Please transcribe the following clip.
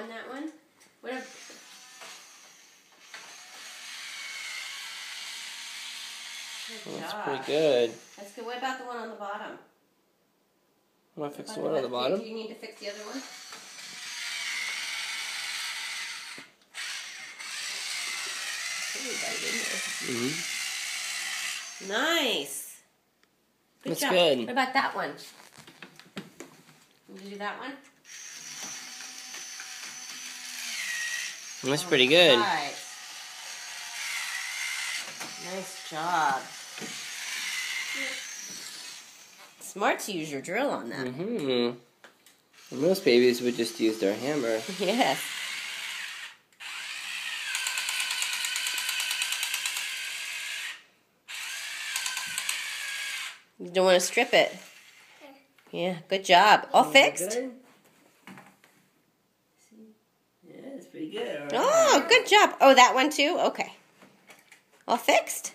on that one? What a... Good That's job. pretty good. That's good. What about the one on the bottom? Want to fix the one on the bottom? Do you need to fix the other one? Mm-hmm. Nice. That's job. good. What about that one? Did you do that one? That's pretty good. Right. Nice job. Smart to use your drill on that. Mm-hmm. Most babies would just use their hammer. Yes. You don't want to strip it. Yeah, good job. All fixed? Good? Yeah, it's pretty good. All right. Oh, good job. Oh, that one too? Okay. All fixed?